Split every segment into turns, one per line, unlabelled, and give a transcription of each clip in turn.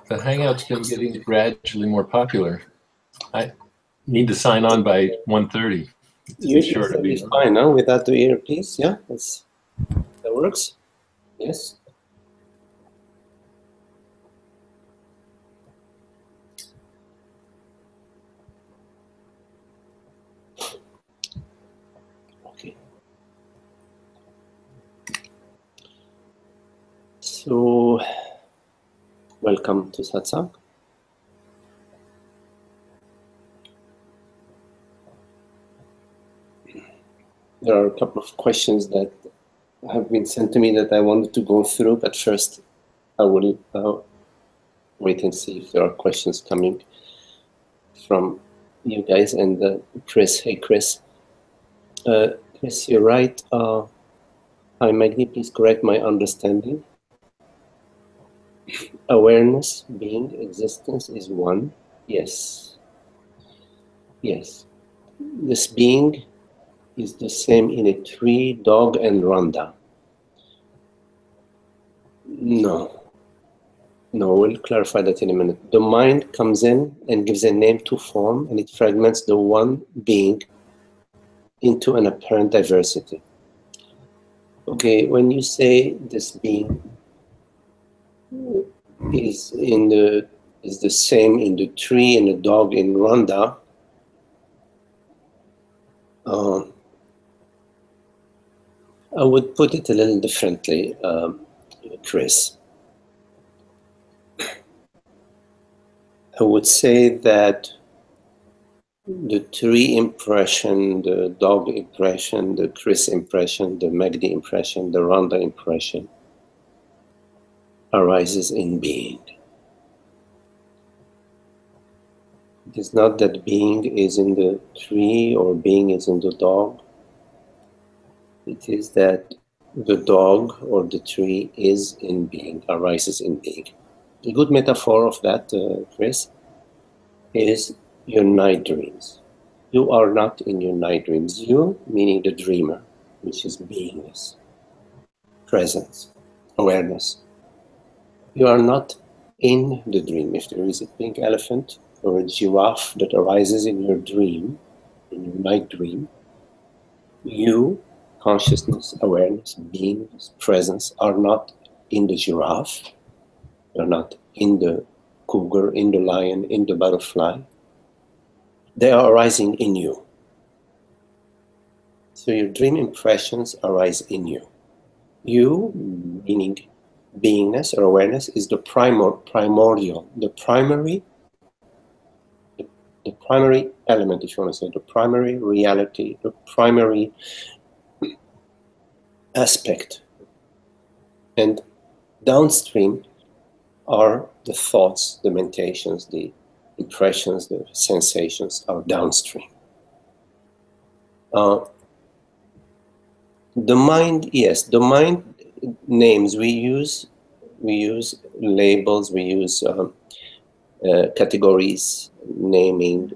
The Hangout's been getting gradually more popular. I need to sign on by 1:30.
You should be fine now without the earpiece. Yeah, that works. Yes. Okay. So, welcome to Satsang. There are a couple of questions that have been sent to me that I wanted to go through, but first I will wait and see if there are questions coming from you guys. And Chris, hey Chris. Chris, you're right. Hi Magni, please correct my understanding. Awareness, being, existence is one. Yes. Yes. This being is the same in a tree, dog, and rhonda. No. No, we'll clarify that in a minute. The mind comes in and gives a name to form, and it fragments the one being into an apparent diversity. Okay, when you say this being is the same in the tree and the dog in rhonda, I would put it a little differently, Chris. I would say that the tree impression, the dog impression, the Chris impression, the Magdi impression, the rhonda impression arises in being. It is not that being is in the tree or being is in the dog. It is that the dog or the tree is in being, arises in being. A good metaphor of that, Chris, is your night dreams. You are not in your night dreams. You, meaning the dreamer, which is beingness, presence, awareness. You are not in the dream. If there is a pink elephant or a giraffe that arises in your dream, in your night dream, you, consciousness, awareness, beingness, presence, are not in the giraffe. You're not in the cougar, in the lion, in the butterfly. They are arising in you. So your dream impressions arise in you. You, meaning beingness or awareness, is the primordial, the primary element, if you want to say, the primary reality, the primary aspect. And downstream are the thoughts, the meditations, the impressions, the sensations are downstream. The mind, yes, the mind names, we use labels, we use categories, naming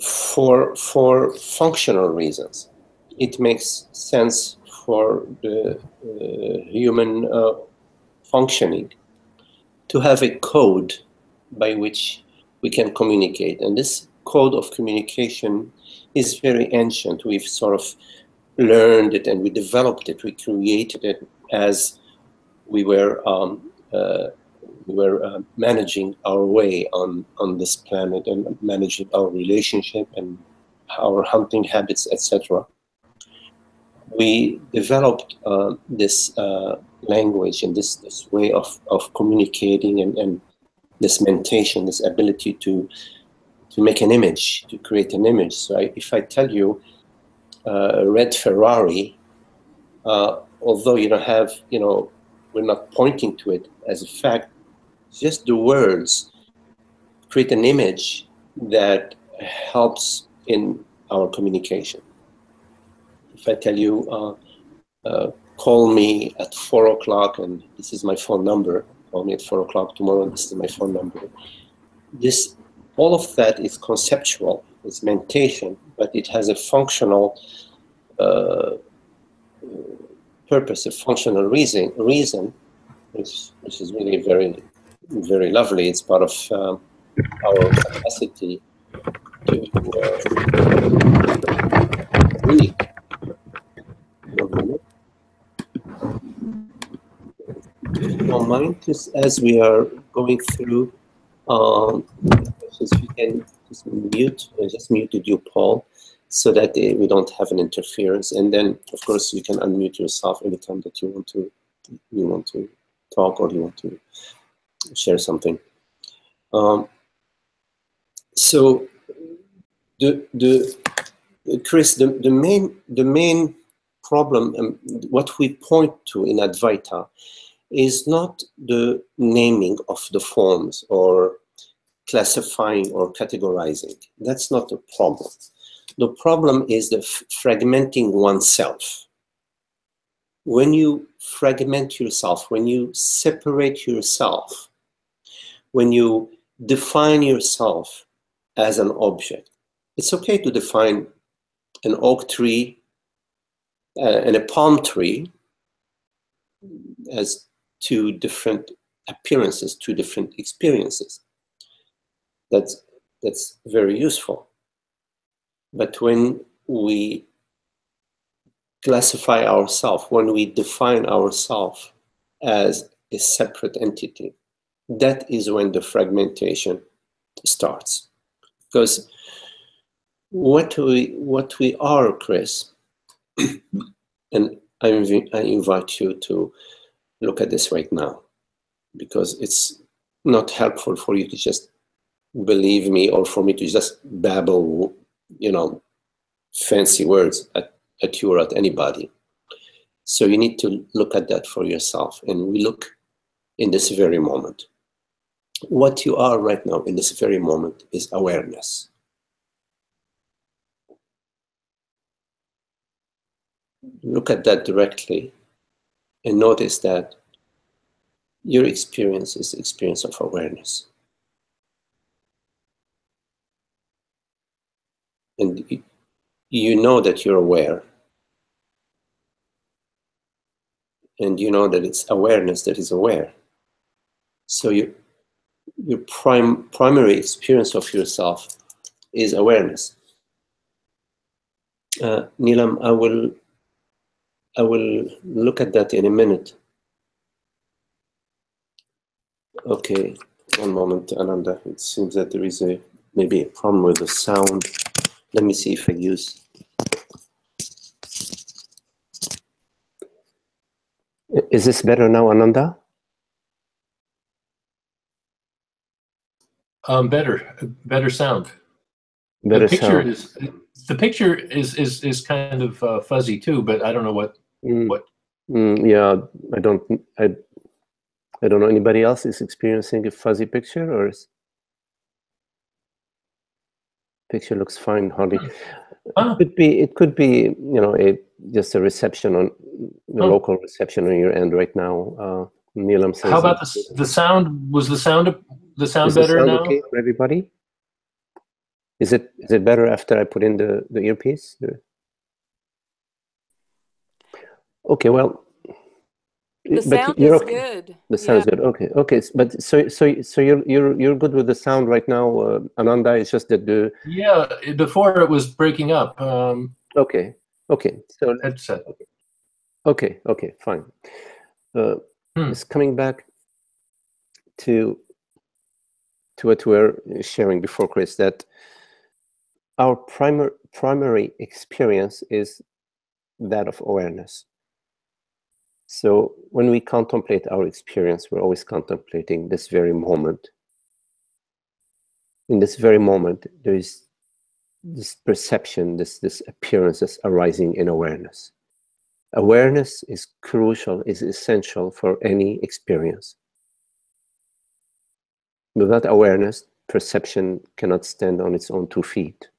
for functional reasons. It makes sense for the human functioning to have a code by which we can communicate. And this code of communication is very ancient. We've sort of learned it and we developed it. We created it as we were managing our way on this planet and managing our relationship and our hunting habits, etc. We developed this language and this way of communicating and this mentation, this ability to make an image, to create an image. So if I tell you a red Ferrari, although you don't have, we're not pointing to it as a fact, just the words create an image that helps in our communication. If I tell you, call me at 4 o'clock and this is my phone number, call me at 4 o'clock tomorrow, this is my phone number. All of that is conceptual, it's mentation, but it has a functional purpose, a functional reason which is really very, very lovely. It's part of our capacity to really. Don't mind, just as we are going through questions, if you can just muted you, Paul, so that we don't have an interference. And then, of course, you can unmute yourself anytime that you want to talk or you want to share something. So, Chris, the main problem, what we point to in Advaita, is not the naming of the forms or classifying or categorizing. That's not the problem. The problem is the fragmenting oneself. When you fragment yourself, when you separate yourself, when you define yourself as an object, it's okay to define an oak tree and a palm tree as two different appearances, two different experiences. That's very useful. But when we classify ourselves, when we define ourselves as a separate entity, that is when the fragmentation starts. Because what we are, Chris, and I invite you to look at this right now, because it's not helpful for you to just believe me or for me to just babble, fancy words at you or at anybody. So you need to look at that for yourself, and we look in this very moment. What you are right now in this very moment is awareness. Look at that directly and notice that your experience is the experience of awareness. And you know that you're aware. And you know that it's awareness that is aware. So your primary experience of yourself is awareness. Neelam, I will look at that in a minute. Okay, one moment, Ananda. It seems that there is maybe a problem with the sound. Let me see if I use. Is this better now, Ananda?
Better sound.
Better
the picture is kind of fuzzy too, but I don't know what.
Yeah, I don't know. Anybody else is experiencing a fuzzy picture, or picture looks fine, hardly. It could be, just a reception on local reception on your end right now. Neelam says.
How about the sound? Was the sound better now?
Okay for everybody? Is it better after I put in the earpiece? Okay, well.
The sound is good.
The sound is good. Okay. But so you're good with the sound right now, Ananda. It's just that
before it was breaking up.
Okay. So
headset.
Okay. Fine. Just coming back to what we were sharing before, Chris, that our primary experience is that of awareness. So when we contemplate our experience, we're always contemplating this very moment. In this very moment, there is this perception, this appearance that's arising in awareness. Awareness is crucial, is essential for any experience. Without awareness, perception cannot stand on its own 2 feet.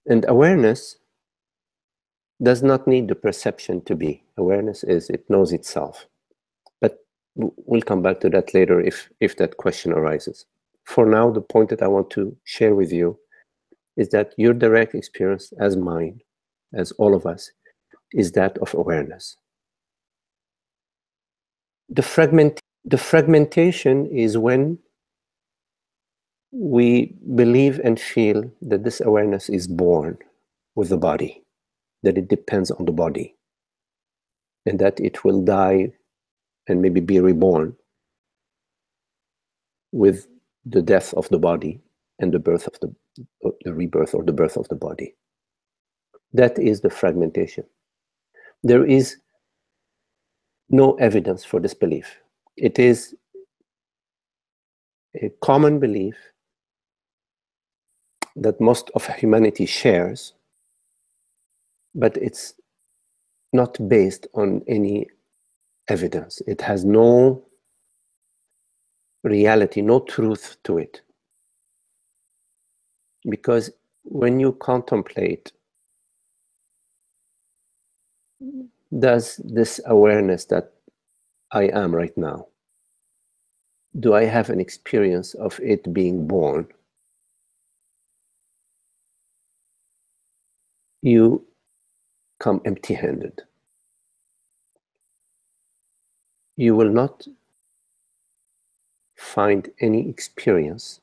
And awareness does not need the perception to be. Awareness it knows itself. But we'll come back to that later if that question arises. For now, the point that I want to share with you is that your direct experience, as mine, as all of us, is that of awareness.
The fragmentation is when we believe and feel that this awareness is born with the body, that it depends on the body, and that it will die and maybe be reborn with the death of the body and the birth of the rebirth or the birth of the body. That is the fragmentation. There is no evidence for this belief. It is a common belief that most of humanity shares, but it's not based on any evidence. It has no reality, no truth to it. Because when you contemplate, does this awareness that I am right now, do I have an experience of it being born? You come empty-handed. You will not find any experience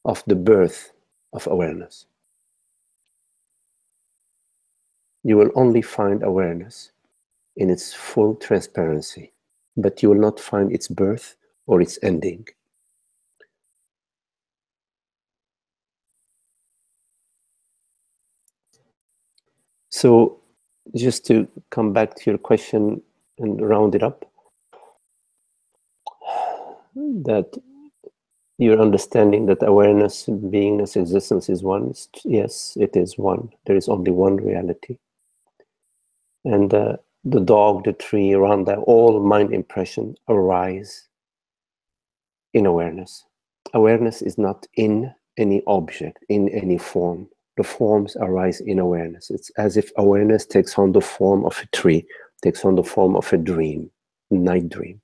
of the birth of awareness. You will only find awareness in its full transparency, but you will not find its birth or its ending. So, just to come back to your question and round it up, that your understanding that awareness, beingness, existence is one, yes, it is one. There is only one reality. And the dog, the tree, around that, all mind impression arise in awareness. Awareness is not in any object, in any form. The forms arise in awareness. It's as if awareness takes on the form of a tree, takes on the form of a dream, night dream.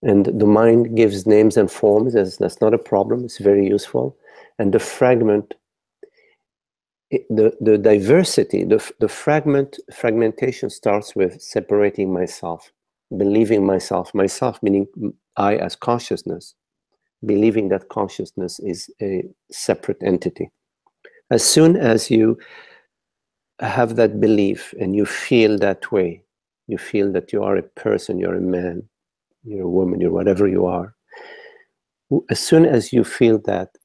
And the mind gives names and forms, that's not a problem, it's very useful. And the fragment, the diversity, the fragmentation starts with separating myself, believing myself meaning I as consciousness, believing that consciousness is a separate entity. As soon as you have that belief and you feel that way, you feel that you are a person, you're a man, you're a woman, you're whatever you are, as soon as you feel that,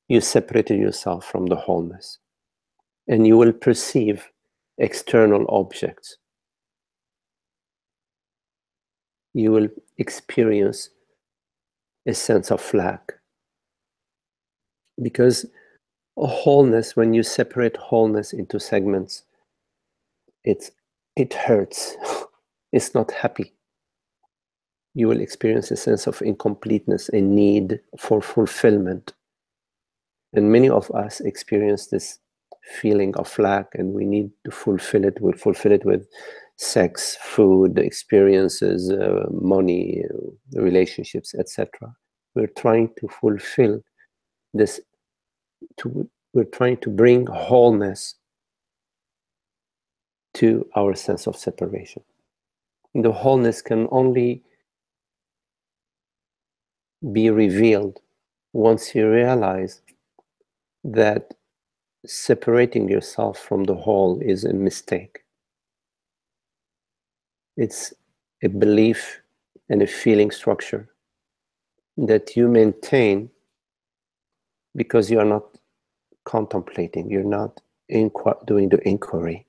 you separated yourself from the wholeness. And you will perceive external objects. You will experience a sense of lack. Because a wholeness, when you separate wholeness into segments, it hurts. It's not happy. You will experience a sense of incompleteness, a need for fulfillment. And many of us experience this feeling of lack, and we need to fulfill it. We'll fulfill it with sex, food, experiences, money, relationships, etc. We're trying to fulfill this. We're trying to bring wholeness to our sense of separation. And the wholeness can only be revealed once you realize that separating yourself from the whole is a mistake. It's a belief and a feeling structure that you maintain because you are not contemplating, you're not doing the inquiry.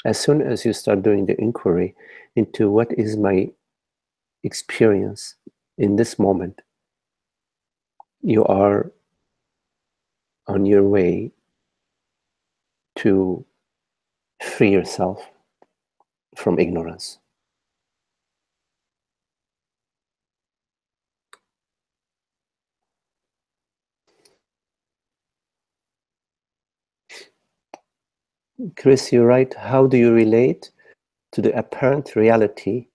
As soon as you start doing the inquiry into what is my experience in this moment, you are on your way to free yourself from ignorance. Chris, you write, how do you relate to the apparent reality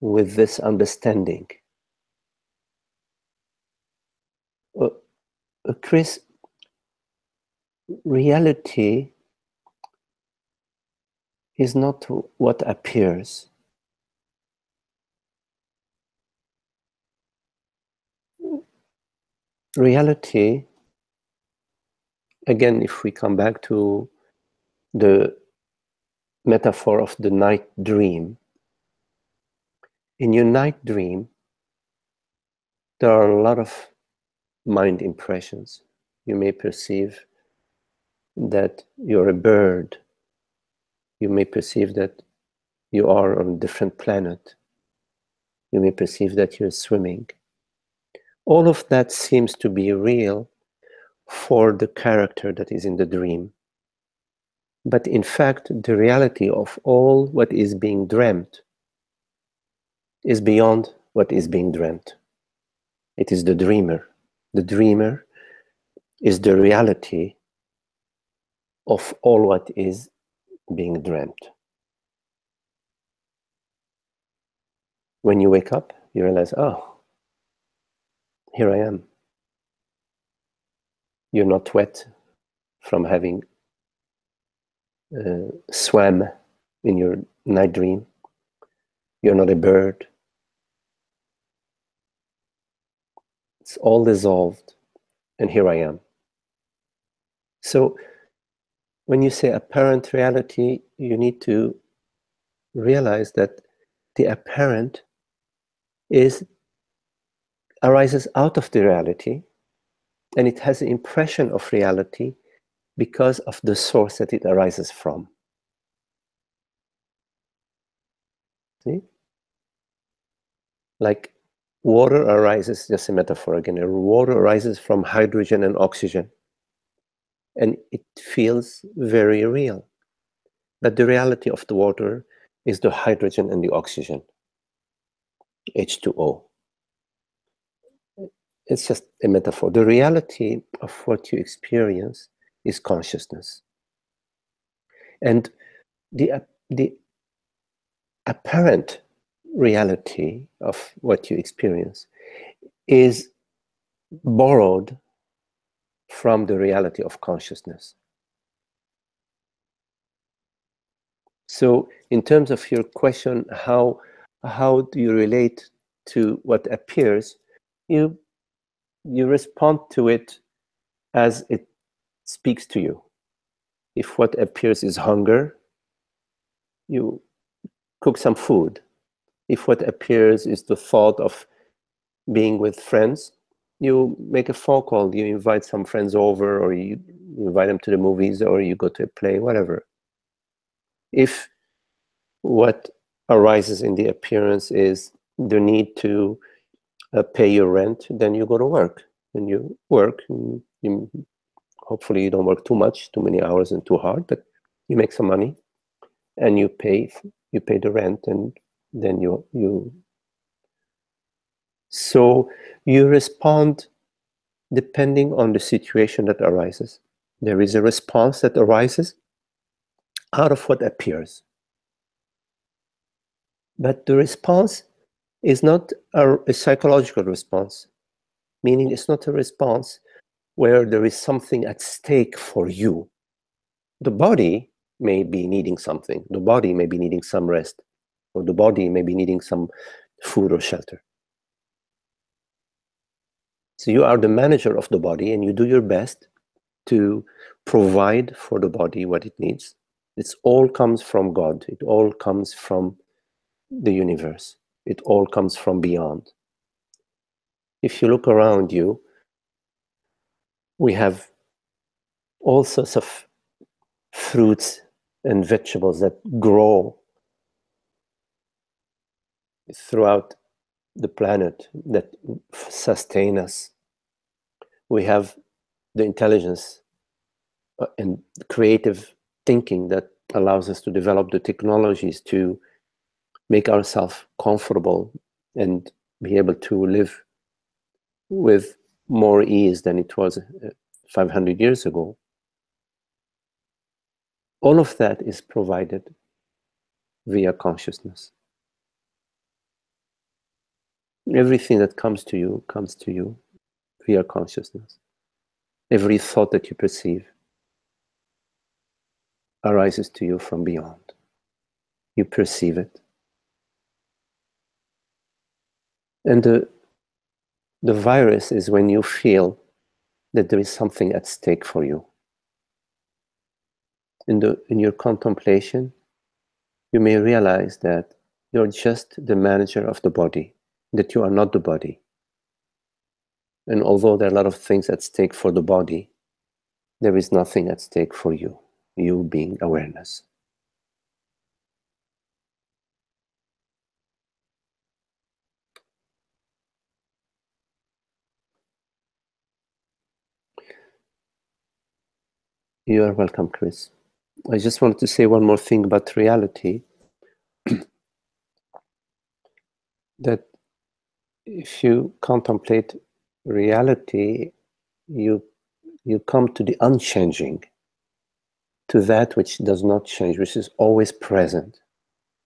with this understanding? Chris, reality is not what appears. Reality, again, if we come back to the metaphor of the night dream, in your night dream, there are a lot of mind impressions. You may perceive that you're a bird. You may perceive that you are on a different planet. You may perceive that you're swimming. All of that seems to be real for the character that is in the dream. But in fact, the reality of all what is being dreamt is beyond what is being dreamt. It is the dreamer. The dreamer is the reality of all what is being dreamt. When you wake up, you realize, oh, here I am. You're not wet from having swam in your night dream. You're not a bird. It's all dissolved, and here I am. So when you say apparent reality, you need to realize that the apparent arises out of the reality, and it has an impression of reality because of the source that it arises from. See? Like water arises, just a metaphor again, water arises from hydrogen and oxygen, and it feels very real. But the reality of the water is the hydrogen and the oxygen, H2O. It's just a metaphor. The reality of what you experience is consciousness. And the apparent reality of what you experience is borrowed from the reality of consciousness. So in terms of your question, how do you relate to what appears, you respond to it as it speaks to you. If what appears is hunger, you cook some food. If what appears is the thought of being with friends, you make a phone call, you invite some friends over, or you invite them to the movies, or you go to a play, whatever. If what arises in the appearance is the need to pay your rent, then you go to work. And you work, and hopefully you don't work too much, too many hours and too hard, but you make some money and you pay the rent, and then so you respond depending on the situation that arises. There is a response that arises out of what appears. But the response is not a psychological response, meaning it's not a response where there is something at stake for you. The body may be needing something. The body may be needing some rest, or the body may be needing some food or shelter. So you are the manager of the body, and you do your best to provide for the body what it needs. It all comes from God. It all comes from the universe. It all comes from beyond. If you look around you, we have all sorts of fruits and vegetables that grow throughout the planet that sustain us. We have the intelligence and creative thinking that allows us to develop the technologies to make ourselves comfortable and be able to live with more ease than it was 500 years ago. All of that is provided via consciousness. Everything that comes to you via consciousness. Every thought that you perceive arises to you from beyond. you perceive it. And the virus is when you feel that there is something at stake for you. In your contemplation, you may realize that you're just the manager of the body, that you are not the body. And although there are a lot of things at stake for the body, there is nothing at stake for you, you being awareness. You are welcome, Chris. I just wanted to say one more thing about reality. That if you contemplate reality, you come to the unchanging, to that which does not change, which is always present.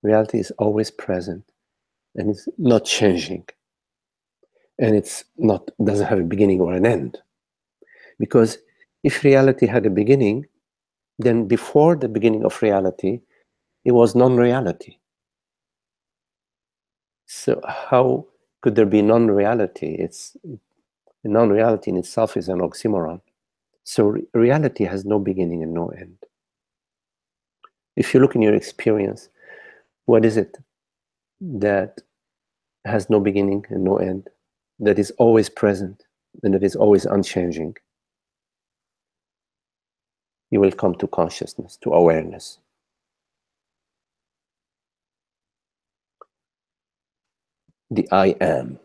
Reality is always present, and it's not changing. And doesn't have a beginning or an end. Because if reality had a beginning, then before the beginning of reality, it was non-reality. So how could there be non-reality? Non-reality in itself is an oxymoron. So reality has no beginning and no end. If you look in your experience, what is it that has no beginning and no end, that is always present and that is always unchanging? You will come to consciousness, to awareness. The I am.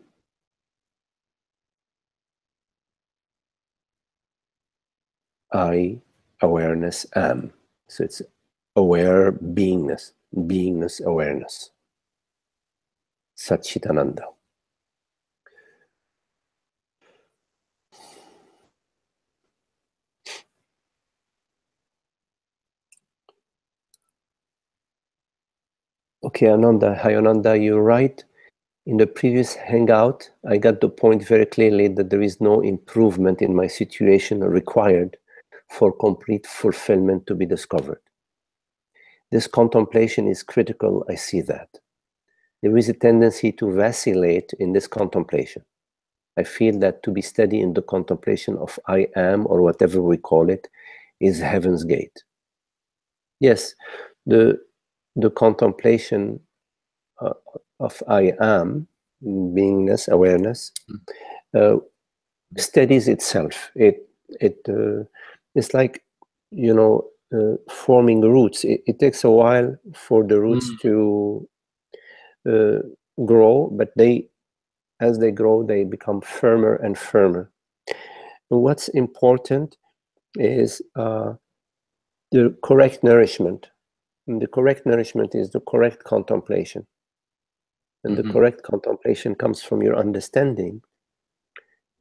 I, awareness, am. So it's aware beingness, beingness, awareness. Satchitananda. Okay, Ananda, hi Ananda, you're right. In the previous hangout, I got the point very clearly that there is no improvement in my situation required for complete fulfillment to be discovered. This contemplation is critical, I see that. There is a tendency to vacillate in this contemplation. I feel that to be steady in the contemplation of I am, or whatever we call it, is heaven's gate. Yes, the contemplation of I am, beingness, awareness, steadies itself. It's like, forming roots. It takes a while for the roots to grow, but as they grow, they become firmer and firmer. And what's important is the correct nourishment. And the correct nourishment is the correct contemplation. And the correct contemplation comes from your understanding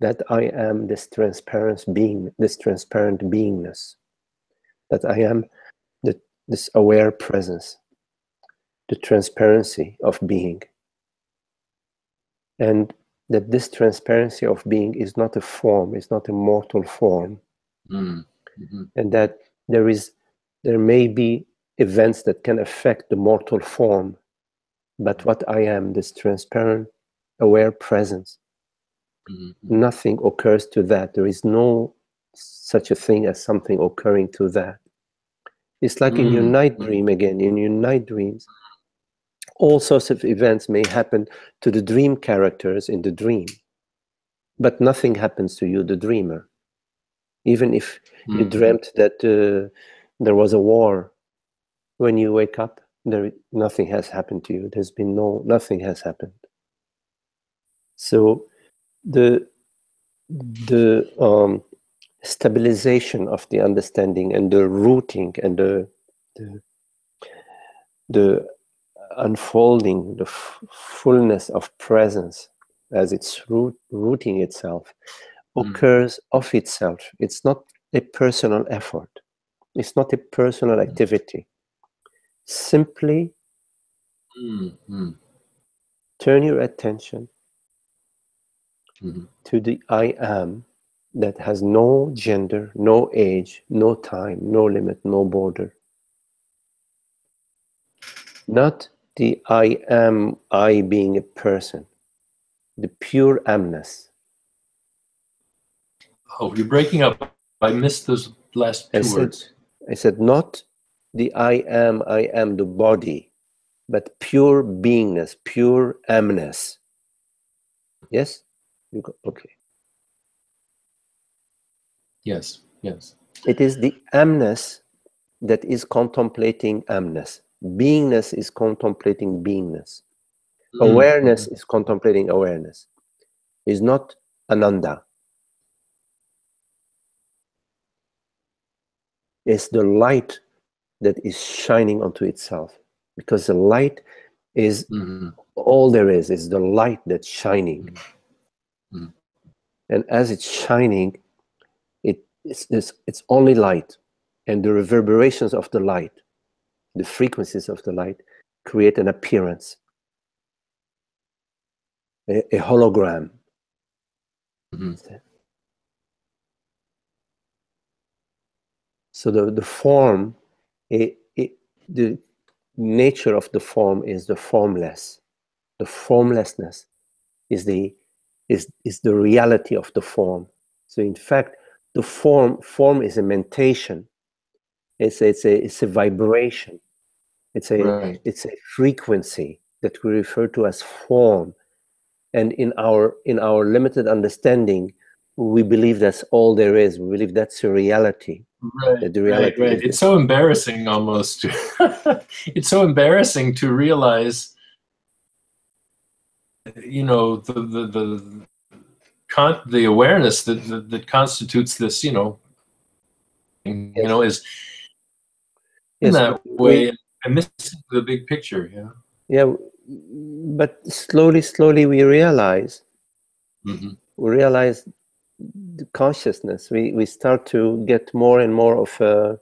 that I am this transparent being, this transparent beingness, that I am this aware presence, the transparency of being. And that this transparency of being is not a form, it's not a mortal form. And that there may be events that can affect the mortal form, but what I am, this transparent, aware presence, nothing occurs to that. There is no such a thing as something occurring to that. It's like in your night dream again. In your night dreams, all sorts of events may happen to the dream characters in the dream, but nothing happens to you, the dreamer. Even if you dreamt that there was a war, when you wake up, nothing has happened to you. There's been nothing has happened. So the stabilization of the understanding and the rooting and the unfolding, the fullness of presence as it's rooting itself occurs of itself. It's not a personal effort. It's not a personal activity. Simply turn your attention to the I am that has no gender, no age, no time, no limit, no border. Not the I am, I being a person. The pure amness.
Oh, you're breaking up. I missed those last two words.
I said not the I am the body, but pure beingness, pure amness. Yes? You go, okay.
Yes, yes.
It is the amness that is contemplating amness. Beingness is contemplating beingness. Awareness is contemplating awareness. Is not ananda. It's the light that is shining onto itself. Because the light is all there is the light that's shining. And as it's shining, it's only light. And the reverberations of the light, the frequencies of the light, create an appearance, a hologram. So the form, the nature of the form is the formless. The formlessness is the reality of the form. So in fact, the form is a mentation. It's a vibration. It's a frequency that we refer to as form. And in our limited understanding, we believe that's all there is. We believe that's a reality.
Right, right. It's so embarrassing almost. It's so embarrassing to realize, you know, the awareness that constitutes this, you know, is in that way. I miss the big picture. Yeah.
Yeah, but slowly we realize. We realize the consciousness. We start to get more and more of a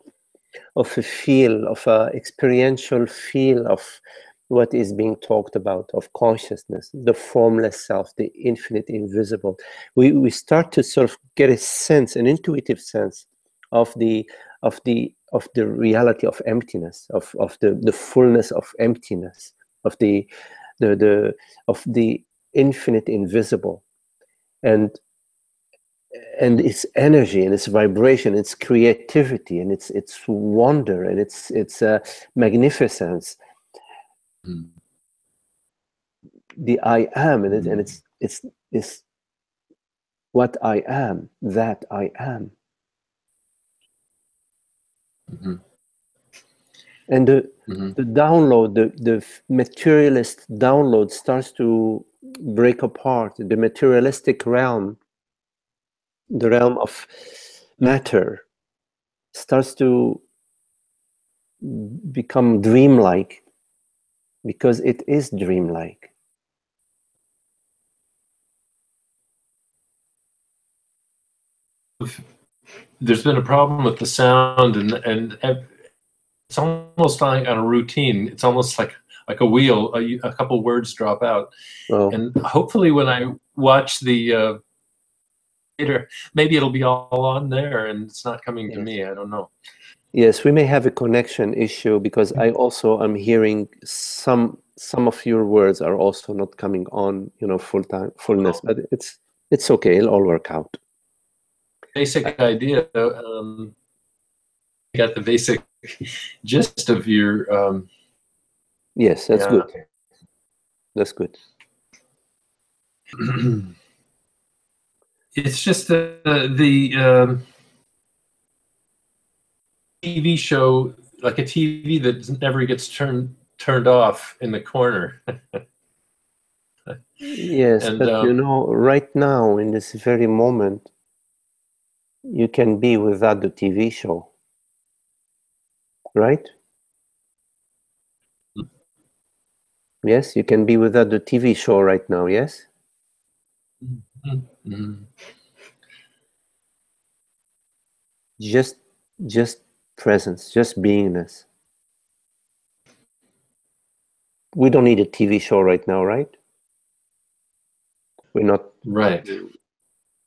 feel, of a experiential feel of what is being talked about, of consciousness, the formless self, the infinite invisible. We start to sort of get a sense, an intuitive sense of the reality of emptiness, of the fullness of emptiness, of the infinite invisible, and its energy and its vibration, its creativity and its wonder and its magnificence. The I am, and it's what I am, that I am. And the download, the materialist download starts to break apart. The materialistic realm, the realm of matter, starts to become dreamlike, because it is dreamlike.
There's been a problem with the sound, and it's almost like on a routine. It's almost like a wheel. A couple words drop out, and hopefully when I watch the later, maybe it'll be all on there, and it's not coming to me. I don't know.
Yes, we may have a connection issue, because I also am hearing some of your words are also not coming on, you know, fullness. But it's okay. It'll all work out.
Basic idea. Got the basic gist of your.
Yes, that's good. That's good.
It's just the TV show, like a TV that never gets turned off in the corner.
Yes, but you know, right now in this very moment, you can be without the TV show, right? Yes, you can be without the TV show right now. Yes. Just presence, just beingness. We don't need a TV show right now, right? We're not.
Right.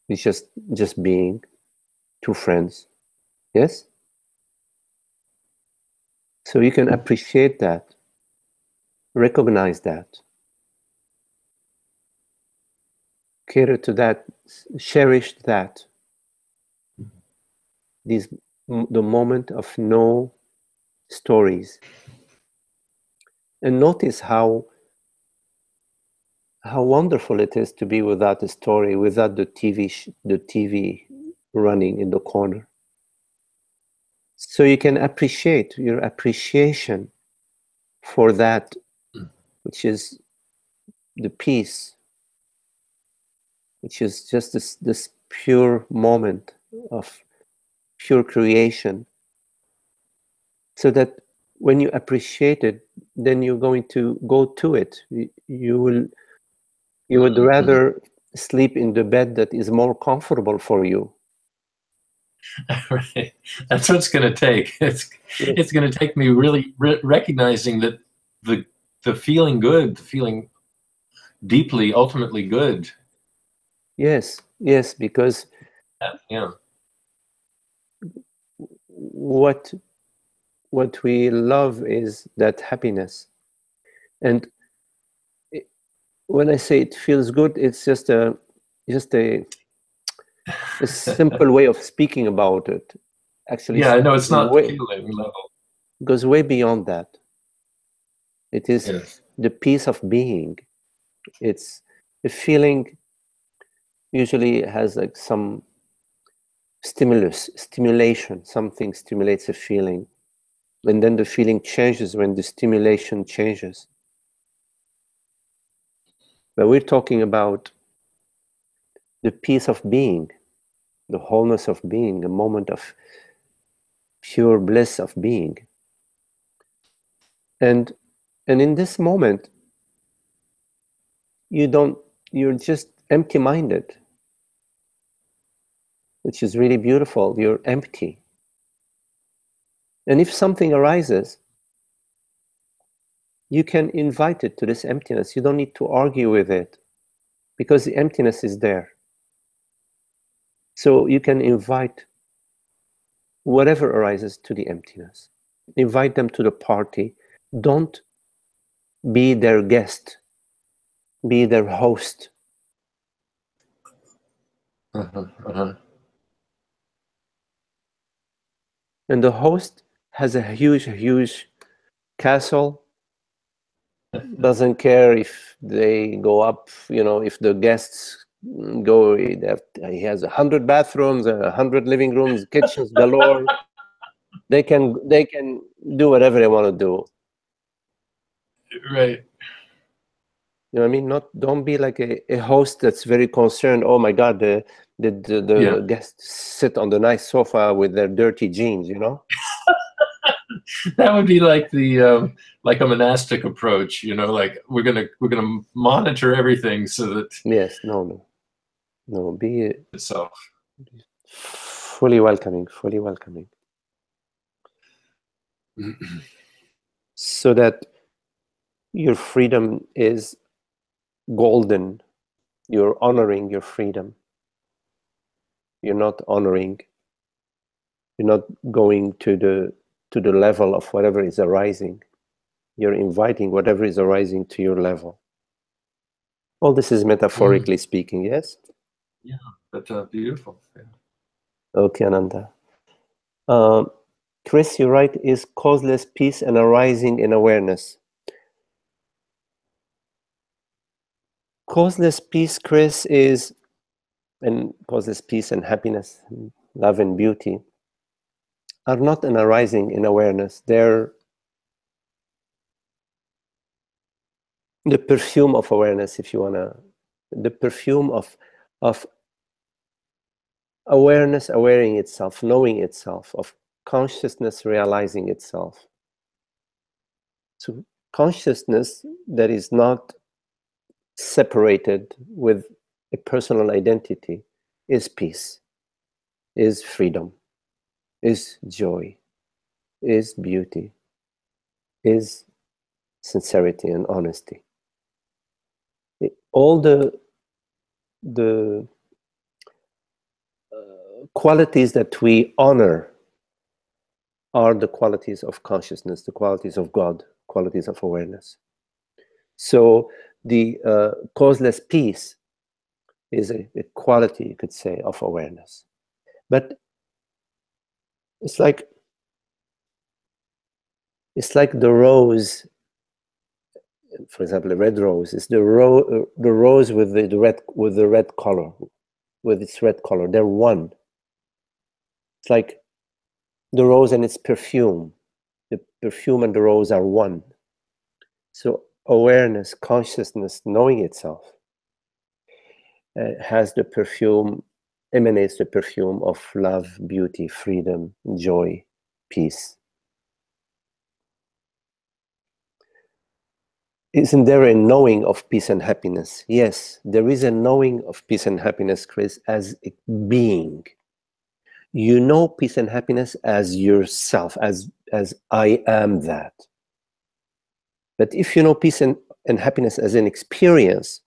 It's just being two friends. Yes? So you can appreciate that. recognize that, cater to that, cherish that. The moment of no stories, and notice how wonderful it is to be without a story, without the TV running in the corner. So you can appreciate your appreciation for that, which is the peace, which is just this pure moment of pure creation. So that when you appreciate it, then you're going to go to it. You would rather sleep in the bed that is more comfortable for you.
Right. That's what it's going to take. It's going to take me really recognizing that the feeling good, the feeling deeply, ultimately good.
Yes, because
yeah,
what we love is that happiness. And when I say it feels good, it's just a simple way of speaking about it. Actually,
yeah, I know it's not the feeling level.
It goes way beyond that. It is the peace of being. It's a feeling. Usually has like some stimulation. Something stimulates a feeling, and then the feeling changes when the stimulation changes. But we're talking about the peace of being, the wholeness of being, a moment of pure bliss of being. And in this moment, you're just empty-minded, which is really beautiful. You're empty. And if something arises, you can invite it to this emptiness. You don't need to argue with it because the emptiness is there. So you can invite whatever arises to the emptiness. Invite them to the party. Don't be their guest. Be their host. And the host has a huge castle. Doesn't care if they go up, if the guests go, he has 100 bathrooms, 100 living rooms, kitchens galore. They can do whatever they want to do.
Right.
You know what I mean? Don't be like a host that's very concerned. Oh my God, the guests sit on the nice sofa with their dirty jeans,
That would be like the like a monastic approach, like we're gonna monitor everything so that
no, be
itself
fully welcoming, so that your freedom is golden. You're honoring your freedom. You're not going to the level of whatever is arising. You're inviting whatever is arising to your level. All this is metaphorically speaking, yes?
Yeah, but beautiful. Yeah.
Okay, Ananda. Chris, you write, is causeless peace and arising in awareness. Causeless peace, Chris, and causeless peace and happiness, love and beauty, are not an arising in awareness. They're the perfume of awareness, if you wanna, the perfume of awareness awareing itself, knowing itself, of consciousness realizing itself. So consciousness that is not separated with a personal identity is peace, is freedom, is joy, is beauty, is sincerity and honesty. All the qualities that we honor are the qualities of consciousness, the qualities of God, qualities of awareness. So the causeless peace is a quality, you could say, of awareness. But it's like the rose, for example, a red rose is the rose with the red color, with its red color. They're one. It's like the rose and its perfume. The perfume and the rose are one. So awareness, consciousness, knowing itself has the perfume, emanates the perfume of love, beauty, freedom, joy, peace. Isn't there a knowing of peace and happiness? Yes, there is a knowing of peace and happiness, Chris, as a being. You know peace and happiness as yourself, as I am that. But if you know peace and happiness as an experience,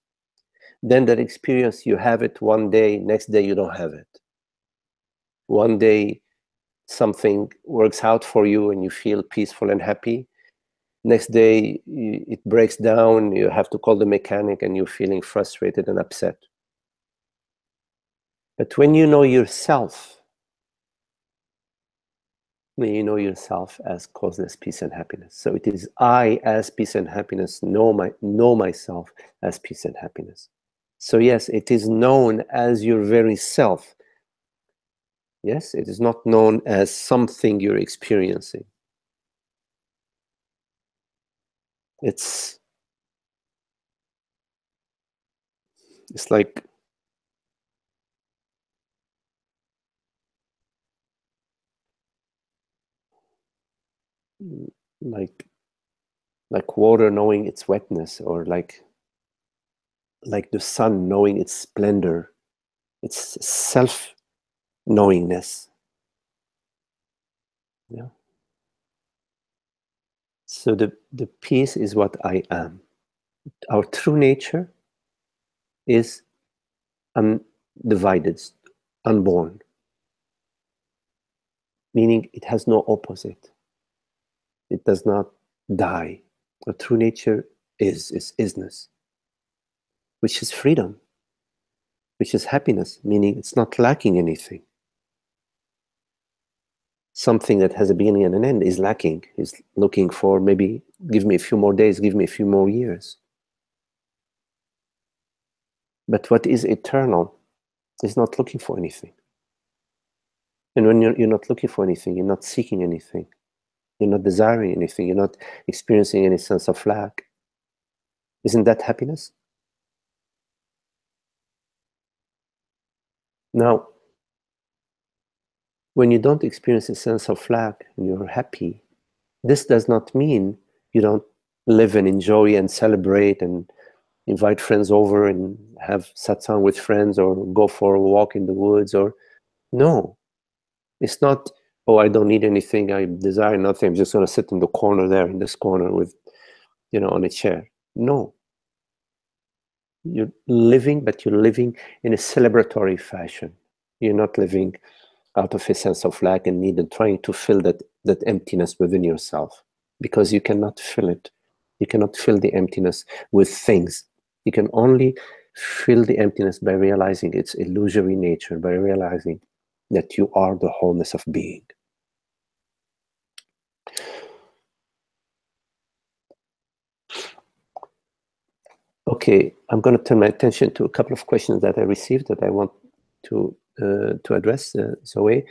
then that experience, you have it one day, next day you don't have it. One day something works out for you and you feel peaceful and happy. Next day it breaks down, you have to call the mechanic and you're feeling frustrated and upset. But when you know yourself, as causeless peace and happiness. So it is I as peace and happiness, know myself as peace and happiness. So yes, it is known as your very self. Yes, it is not known as something you're experiencing. It's like water knowing its wetness, or like the sun knowing its splendor, its self-knowingness. Yeah. So the peace is what I am. Our true nature is undivided, unborn, meaning it has no opposite. It does not die. Our true nature is isness, which is freedom, which is happiness, meaning it's not lacking anything. Something that has a beginning and an end is lacking, is looking for maybe, give me a few more days, give me a few more years. But what is eternal is not looking for anything. And when you're not looking for anything, you're not seeking anything, you're not desiring anything, you're not experiencing any sense of lack. Isn't that happiness? Now, when you don't experience a sense of lack and you're happy, this does not mean you don't live and enjoy and celebrate and invite friends over and have satsang with friends or go for a walk in the woods, or no. It's not, oh, I don't need anything, I desire nothing, I'm just going to sit in the corner there, in this corner with, on a chair. No. You're living, but you're living in a celebratory fashion. You're not living out of a sense of lack and need and trying to fill that emptiness within yourself, because you cannot fill it. You cannot fill the emptiness with things. You can only fill the emptiness by realizing its illusory nature, by realizing that you are the wholeness of being. Okay, I'm going to turn my attention to a couple of questions that I received that I want to address. Zoe,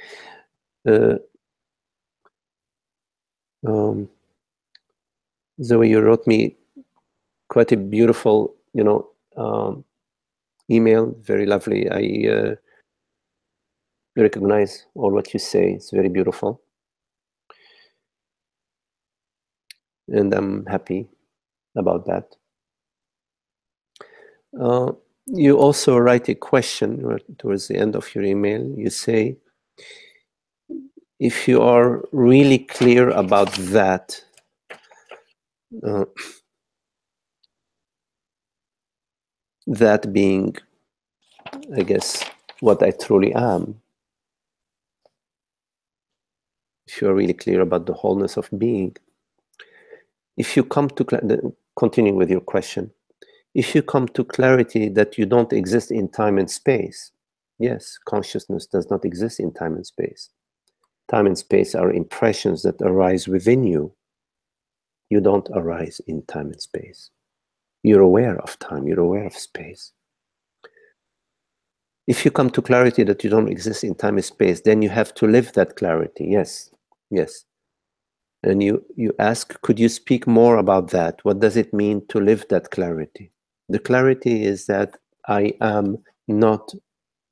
Zoe, you wrote me quite a beautiful, email, very lovely. I recognize all what you say. It's very beautiful. And I'm happy about that. You also write a question towards the end of your email. You say, if you are really clear about that, that being, I guess, what I truly am, if you are really clear about the wholeness of being, if you come to continuing with your question, if you come to clarity that you don't exist in time and space, yes, consciousness does not exist in time and space. Time and space are impressions that arise within you. You don't arise in time and space. You're aware of time, you're aware of space. If you come to clarity that you don't exist in time and space, then you have to live that clarity. Yes, yes. And you ask, could you speak more about that? What does it mean to live that clarity? The clarity is that I am not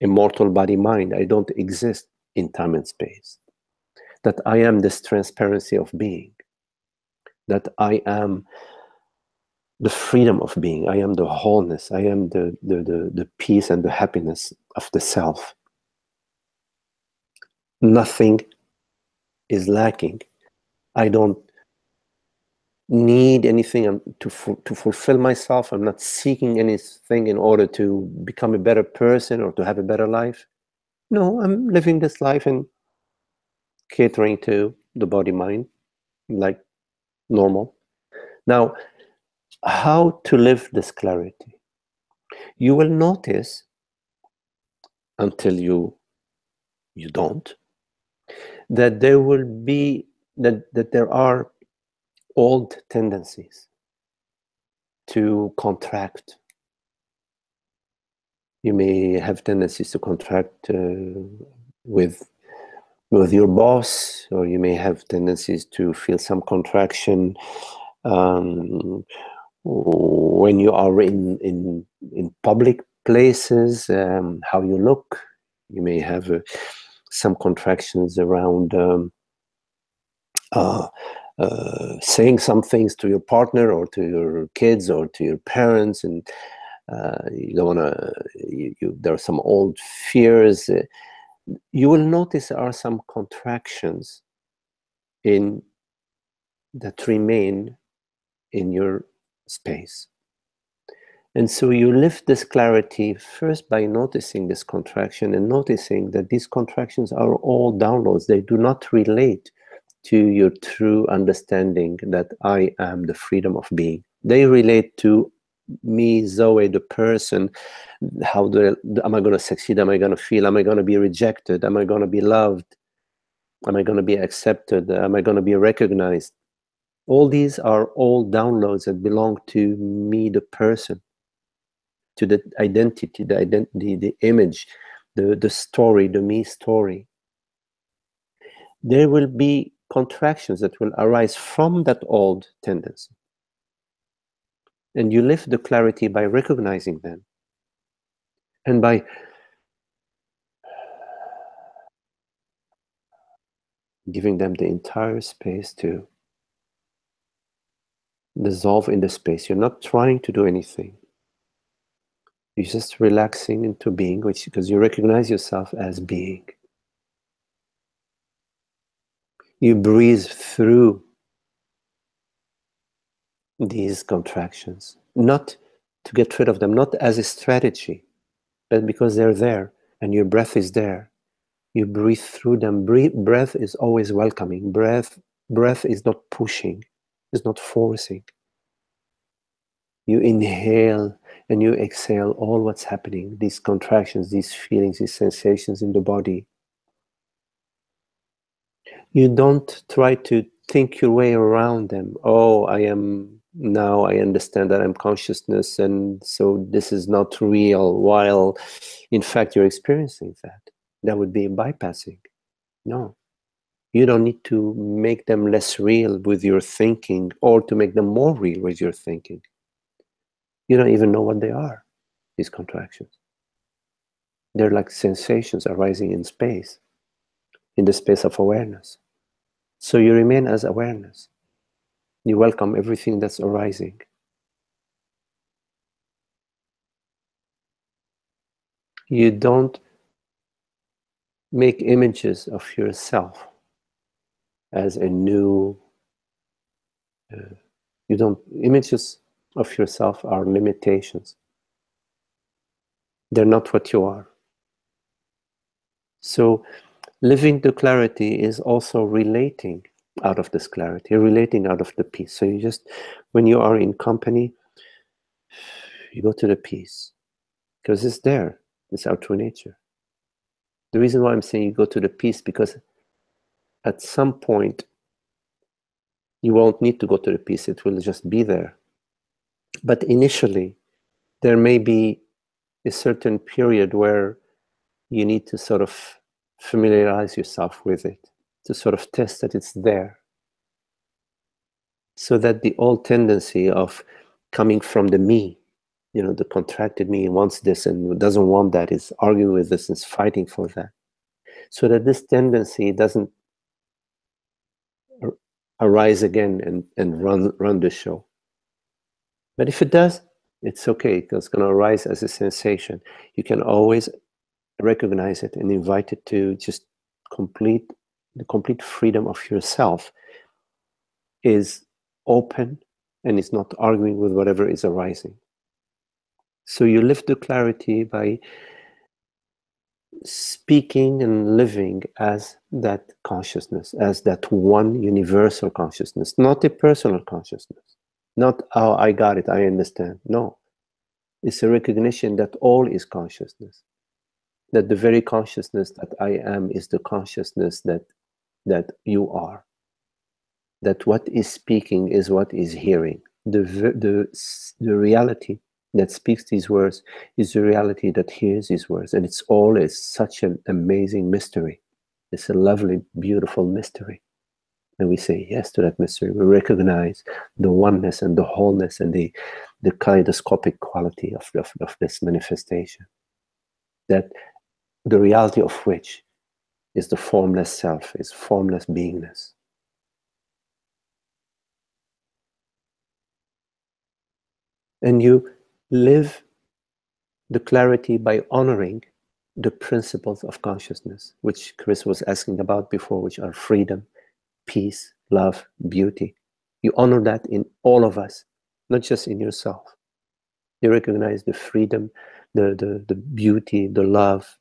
a mortal body mind. I don't exist in time and space. That I am this transparency of being. That I am the freedom of being. I am the wholeness. I am the peace and the happiness of the self. Nothing is lacking. I don't need anything to fulfill myself. I'm not seeking anything in order to become a better person or to have a better life. No, I'm living this life and catering to the body-mind like normal. Now, how to live this clarity? You will notice, until you don't, that there will be that there are old tendencies to contract. You may have tendencies to contract with your boss, or you may have tendencies to feel some contraction when you are in public places, how you look. You may have some contractions around saying some things to your partner or to your kids or to your parents, and you don't want to, there are some old fears. You will notice there are some contractions that remain in your space. And so you lift this clarity first by noticing this contraction and noticing that these contractions are all downloads. They do not relate to your true understanding that I am the freedom of being. They relate to me, Zoe, the person. How am I going to succeed? Am I going to feel? Am I going to be rejected? Am I going to be loved? Am I going to be accepted? Am I going to be recognized? All these are all downloads that belong to me, the person, to the identity, the image, the story, the me story. There will be contractions that will arise from that old tendency. And you lift the clarity by recognizing them and by giving them the entire space to dissolve in the space. You're not trying to do anything. You're just relaxing into being, because you recognize yourself as being. You breathe through these contractions, not to get rid of them, not as a strategy, but because they're there and your breath is there. You breathe through them. Breath is always welcoming. Breath is not pushing, it's not forcing. You inhale and you exhale all what's happening, these contractions, these feelings, these sensations in the body. You don't try to think your way around them. Oh, now I understand that I'm consciousness, and so this is not real, while in fact you're experiencing that. That would be bypassing. No. You don't need to make them less real with your thinking or to make them more real with your thinking. You don't even know what they are, these contractions. They're like sensations arising in space, in the space of awareness. So you remain as awareness. You welcome everything that's arising. You don't make images of yourself as a new... images of yourself are limitations. They're not what you are. So living the clarity is also relating out of this clarity. You're relating out of the peace. So you just, when you are in company, you go to the peace because it's there. It's our true nature. The reason why I'm saying you go to the peace, because at some point you won't need to go to the peace. It will just be there. But initially, there may be a certain period where you need to sort of familiarize yourself with it, to sort of test that it's there. So that the old tendency of coming from the me, you know, the contracted me wants this and doesn't want that, is arguing with this, is fighting for that. So that this tendency doesn't arise again and run the show. But if it does, it's okay. It's going to arise as a sensation. You can always recognize it and invite it to just the complete freedom of yourself is open and is not arguing with whatever is arising. So you live the clarity by speaking and living as that consciousness, as that one universal consciousness, not a personal consciousness. Not, oh, I got it, I understand. No. It's a recognition that all is consciousness. That the very consciousness that I am is the consciousness that you are. That what is speaking is what is hearing. The reality that speaks these words is the reality that hears these words. And it's all is such an amazing mystery. It's a lovely, beautiful mystery. And we say yes to that mystery. We recognize the oneness and the wholeness and the kaleidoscopic quality of this manifestation. That the reality of which is the formless self, is formless beingness. And you live the clarity by honoring the principles of consciousness, which Chris was asking about before, which are freedom, peace, love, beauty. You honor that in all of us, not just in yourself. You recognize the freedom, the beauty, the love,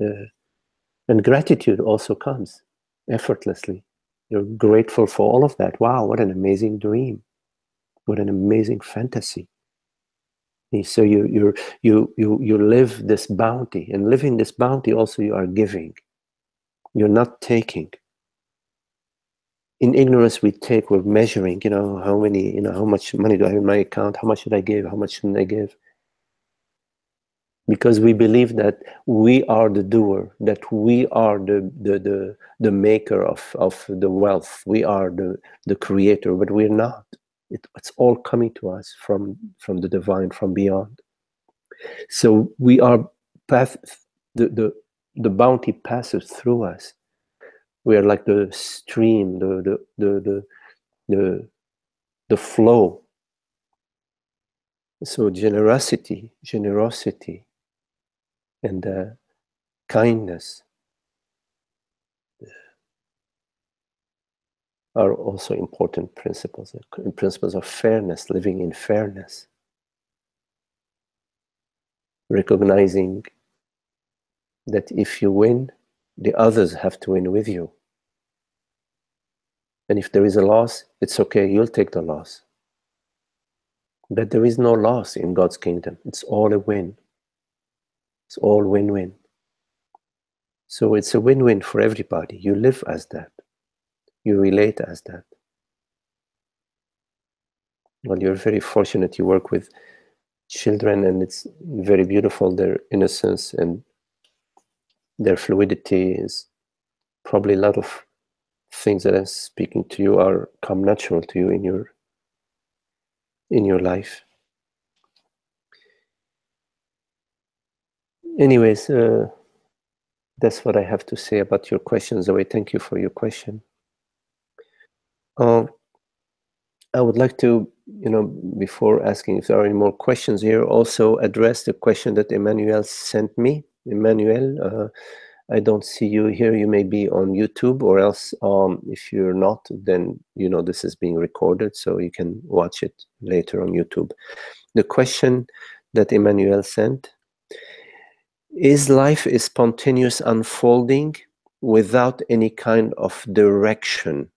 and gratitude also comes effortlessly. You're grateful for all of that. Wow, what an amazing dream. What an amazing fantasy. And so you live this bounty, and living this bounty also you are giving. You're not taking. In ignorance we take, we're measuring, how much money do I have in my account, how much should I give, how much shouldn't I give? Because we believe that we are the doer, that we are the maker of the wealth, we are the creator, but we're not. It's all coming to us from the divine, from beyond. So we are the bounty passes through us. We are like the stream, the flow. So generosity, and kindness are also important principles. Principles of fairness, living in fairness. Recognizing that if you win, the others have to win with you. And if there is a loss, it's okay, you'll take the loss. But there is no loss in God's kingdom. It's all a win. It's all win-win. So it's a win-win for everybody. You live as that. You relate as that. Well, you're very fortunate you work with children, and it's very beautiful, their innocence and their fluidity is probably a lot of things that I'm speaking to you come natural to you in your life. Anyways, that's what I have to say about your question, Zoe. Thank you for your question. I would like to, before asking if there are any more questions here, also address the question that Emmanuel sent me. Emmanuel, I don't see you here. You may be on YouTube, or else if you're not, then this is being recorded, so you can watch it later on YouTube. The question that Emmanuel sent: is life a spontaneous unfolding without any kind of direction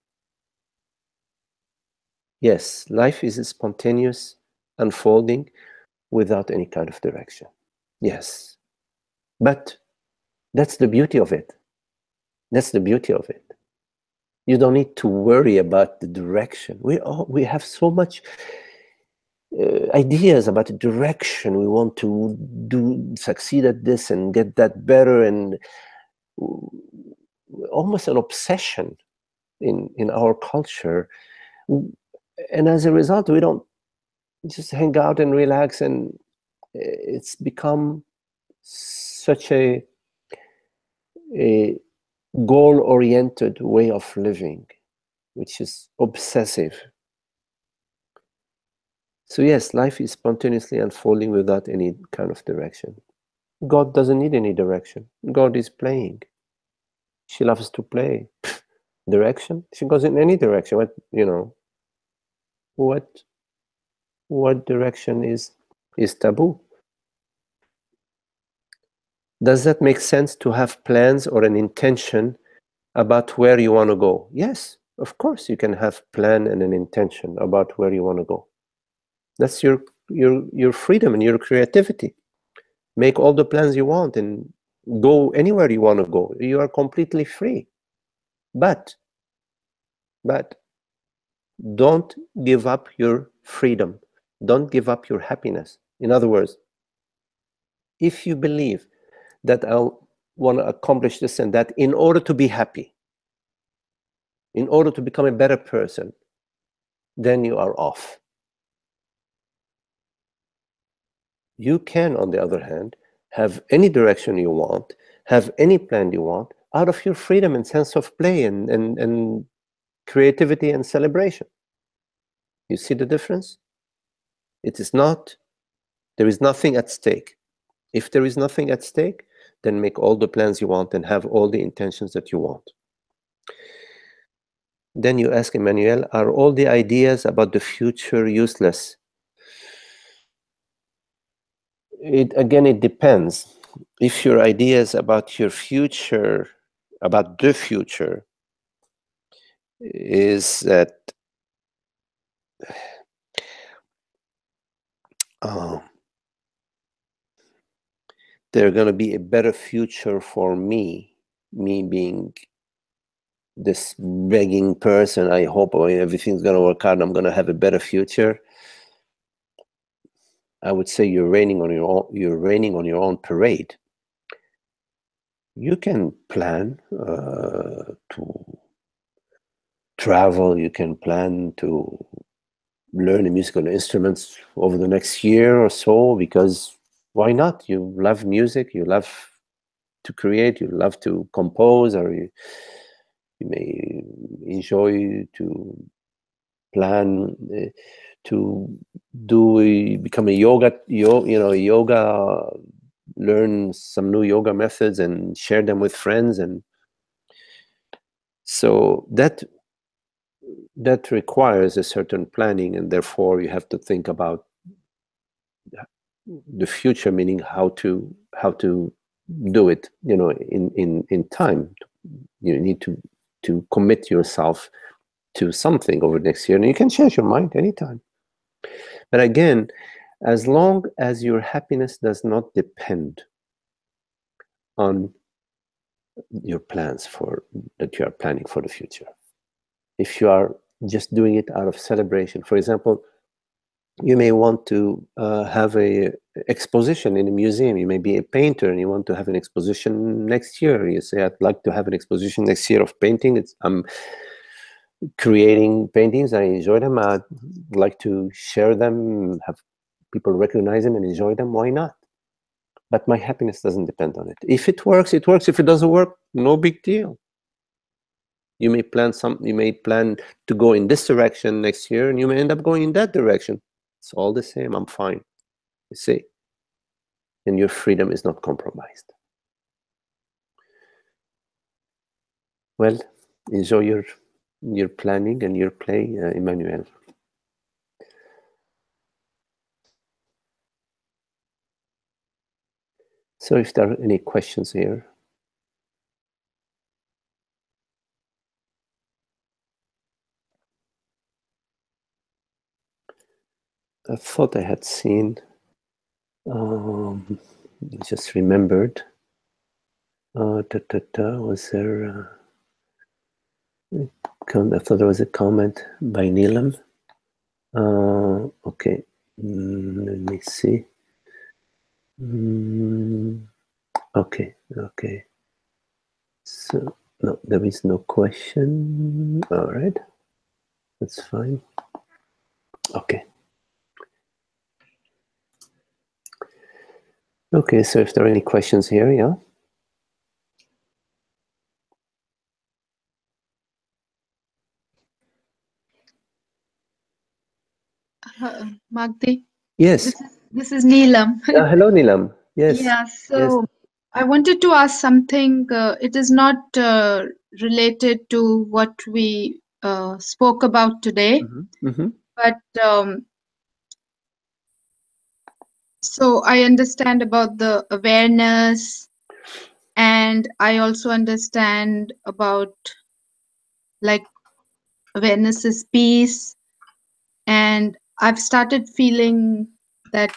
Yes, life is a spontaneous unfolding without any kind of direction. Yes. But that's the beauty of it. That's the beauty of it. You don't need to worry about the direction. We have so much ideas about the direction. We want to succeed at this and get that better, and almost an obsession in our culture. And as a result, we don't just hang out and relax, and it's become such a goal-oriented way of living, which is obsessive. So yes, life is spontaneously unfolding without any kind of direction. God doesn't need any direction. God is playing. She loves to play. Direction? She goes in any direction. What direction is taboo? Does that make sense to have plans or an intention about where you want to go? Yes, of course you can have plan and an intention about where you want to go. That's your freedom and your creativity. Make all the plans you want and go anywhere you want to go. You are completely free. But don't give up your freedom. Don't give up your happiness. In other words, if you believe that I want to accomplish this and that in order to be happy, in order to become a better person, then you are off. You can, on the other hand, have any direction you want, have any plan you want, out of your freedom and sense of play and creativity and celebration. You see the difference? It is not, there is nothing at stake. If there is nothing at stake, then make all the plans you want and have all the intentions that you want. Then you ask Emmanuel, are all the ideas about the future useless? Again, it depends. If your ideas about your future, about the future, is that there's going to be a better future for me being this begging person, I hope everything's going to work out and I'm going to have a better future, I would say you're raining on your own parade. You can plan to travel, you can plan to learn musical instruments over the next year or so, because why not? You love music, you love to create, you love to compose, or you may enjoy to plan to become a yoga, learn some new yoga methods and share them with friends. And so that requires a certain planning, and therefore you have to think about the future, meaning how to do it, in time. You need to commit yourself to something over the next year, and you can change your mind anytime. But again, as long as your happiness does not depend on your plans that you are planning for the future. If you are just doing it out of celebration, for example, you may want to have a exposition in a museum. You may be a painter and you want to have an exposition next year. You say, I'd like to have an exposition next year of painting. I'm creating paintings. I enjoy them. I'd like to share them, have people recognize them and enjoy them. Why not? But my happiness doesn't depend on it. If it works, it works. If it doesn't work, no big deal. You may plan to go in this direction next year, and you may end up going in that direction. It's all the same. I'm fine. You see? And your freedom is not compromised. Well, enjoy your planning and your play, Emmanuel. So if there are any questions here. I thought I had seen. Just remembered. Was there? I thought there was a comment by Neelam. Okay, let me see. Okay. So no, there is no question. All right, that's fine. Okay. Okay, so if there are any questions here, yeah.
Magdi?
Yes.
This is Neelam.
Hello, Neelam. Yes.
Yeah, so
Yes.
I wanted to ask something. It is not related to what we spoke about today, but so I understand about the awareness, and I also understand about like awareness is peace, and I've started feeling that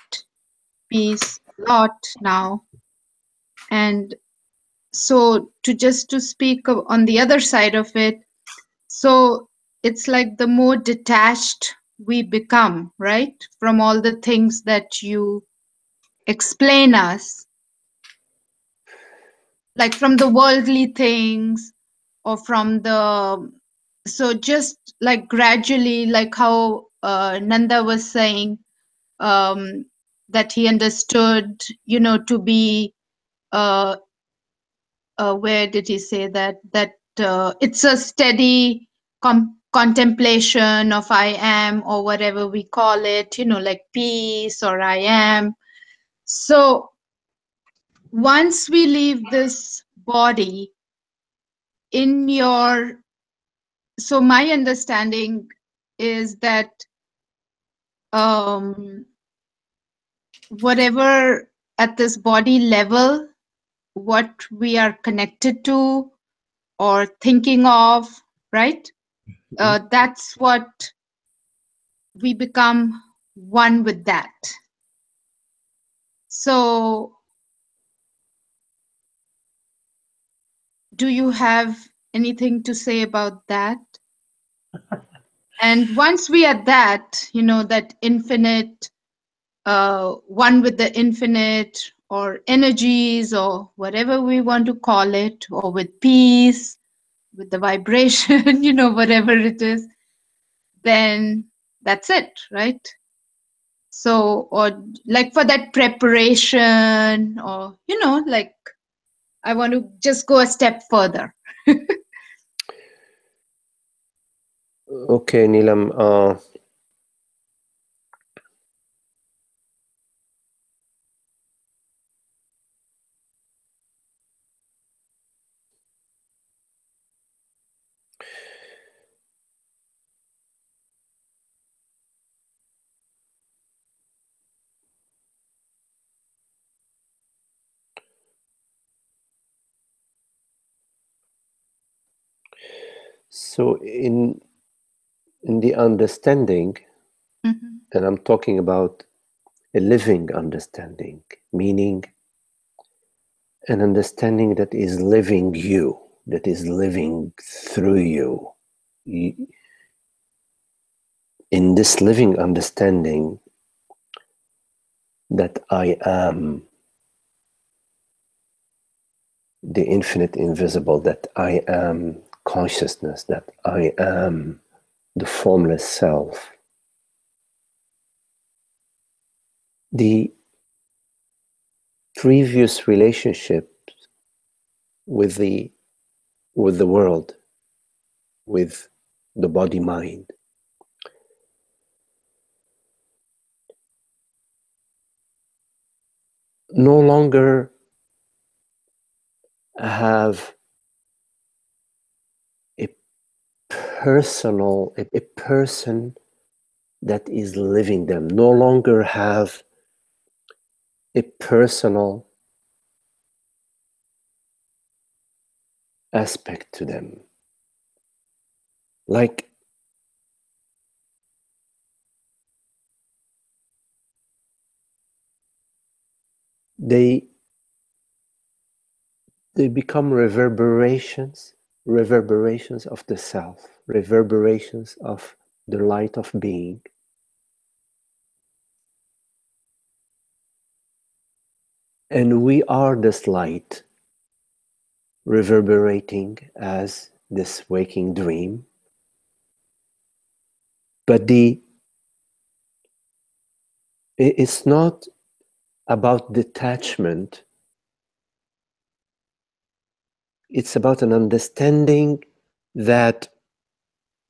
peace a lot now. And so to speak on the other side of it, so it's like the more detached we become, right, from all the things that you explain us, like from the worldly things or from the, so just like gradually, like how Nanda was saying, that he understood, to be where did he say that it's a steady contemplation of I am, or whatever we call it, like peace or I am. So once we leave this body, so my understanding is that whatever at this body level, what we are connected to or thinking of, right? That's what we become one with that. So do you have anything to say about that? And once we are that, that infinite, one with the infinite, or energies, or whatever we want to call it, or with peace, with the vibration, whatever it is, then that's it, right? So, or like for that preparation, or, like I want to just go a step further.
Okay, Neelam. So in the understanding, and I'm talking about a living understanding, meaning an understanding that is living you, that is living through you. In this living understanding that I am the infinite invisible, that I am consciousness, that I am the formless self. The previous relationship with the world, with the body mind, no longer have a person that is living them, no longer have a personal aspect to them. Like they become reverberations of the self, reverberations of the light of being. And we are this light reverberating as this waking dream. But it's not about detachment. It's about an understanding that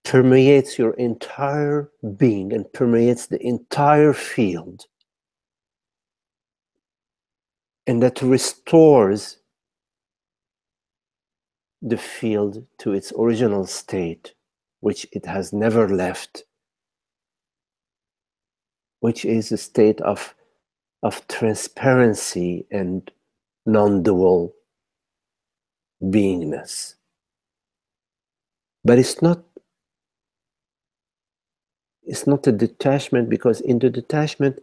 permeates your entire being and permeates the entire field, and that restores the field to its original state, which it has never left, which is a state of transparency and non-dual beingness. But it's not a detachment, because in the detachment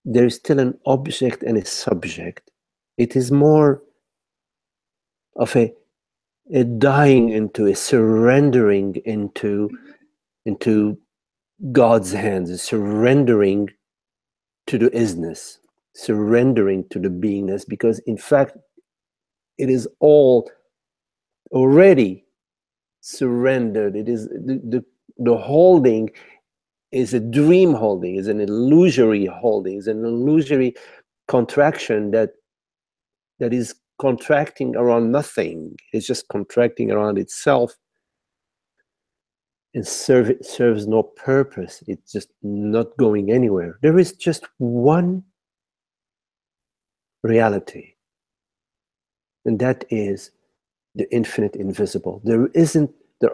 there is still an object and a subject. It is more of a dying into, a surrendering into God's hands, a surrendering to the isness, surrendering to the beingness, because in fact it is all already surrendered. It is the holding is a dream holding, is an illusory holding, is an illusory contraction that is contracting around nothing. It's just contracting around itself and serves no purpose. It's just not going anywhere. There is just one reality, and that is the infinite invisible. There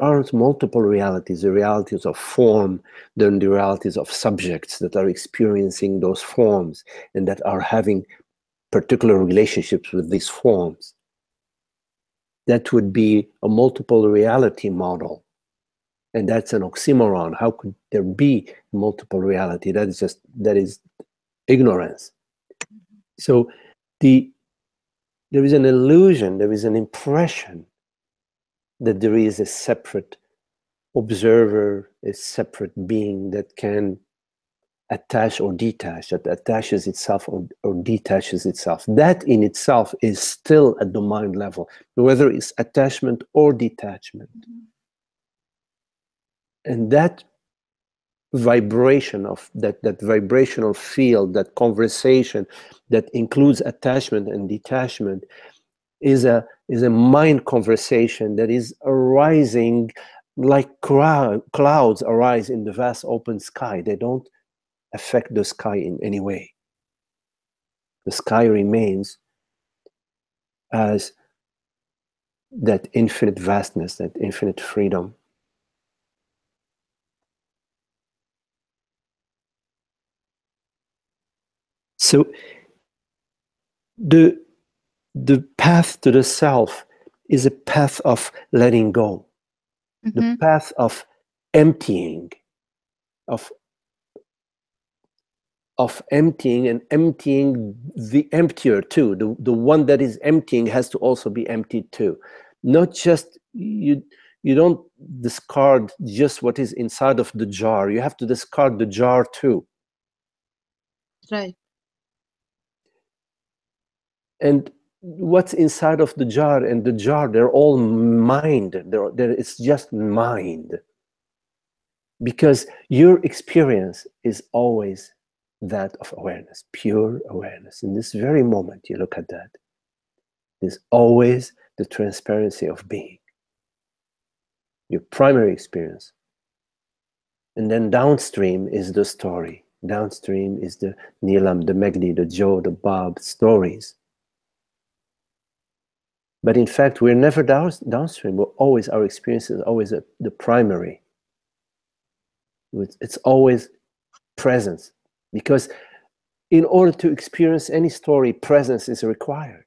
aren't multiple realities, the realities of form, then the realities of subjects that are experiencing those forms and that are having particular relationships with these forms. That would be a multiple reality model. And that's an oxymoron. How could there be multiple reality? That is ignorance. So there is an illusion, there is an impression that there is a separate observer, a separate being that can attach or detach, that attaches itself or detaches itself. That in itself is still at the mind level, whether it's attachment or detachment. And that vibration of that vibrational field, that conversation that includes attachment and detachment, is a mind conversation that is arising like clouds arise in the vast open sky. They don't affect the sky in any way. The sky remains as that infinite vastness, that infinite freedom. So the path to the self is a path of letting go, the path of emptying, of emptying, and emptying the emptier too. The one that is emptying has to also be emptied too. Not just, you don't discard just what is inside of the jar. You have to discard the jar too.
Right.
And what's inside of the jar and the jar, they're all mind. It's just mind. Because your experience is always that of awareness, pure awareness. In this very moment, you look at that. There's always the transparency of being, your primary experience. And then downstream is the story. Downstream is the Neelam, the Megdi, the Joe, the Bob stories. But in fact, we're never downstream. We're always, our experience is always the primary. It's always presence. Because in order to experience any story, presence is required.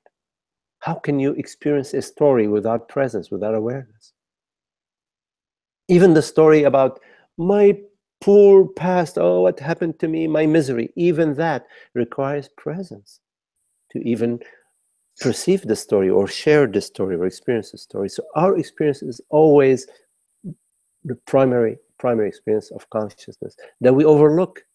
How can you experience a story without presence, without awareness? Even the story about my poor past, oh, what happened to me, my misery, even that requires presence to even perceive the story or share the story or experience the story. So our experience is always the primary experience of consciousness that we overlook.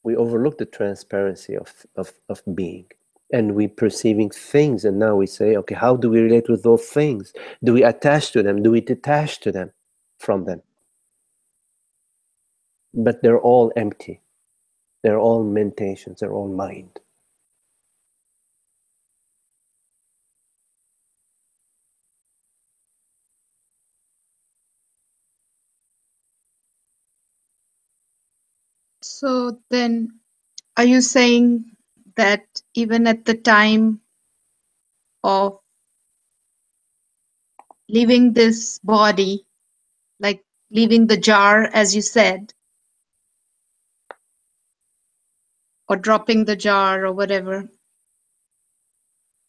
We overlook the transparency of being, and we perceiving things, and now we say, okay, how do we relate with those things? Do we attach to them? Do we detach to them from them? But they're all empty. They're all mentations. They're all mind.
So then, are you saying that even at the time of leaving this body, like leaving the jar, as you said, or dropping the jar or whatever,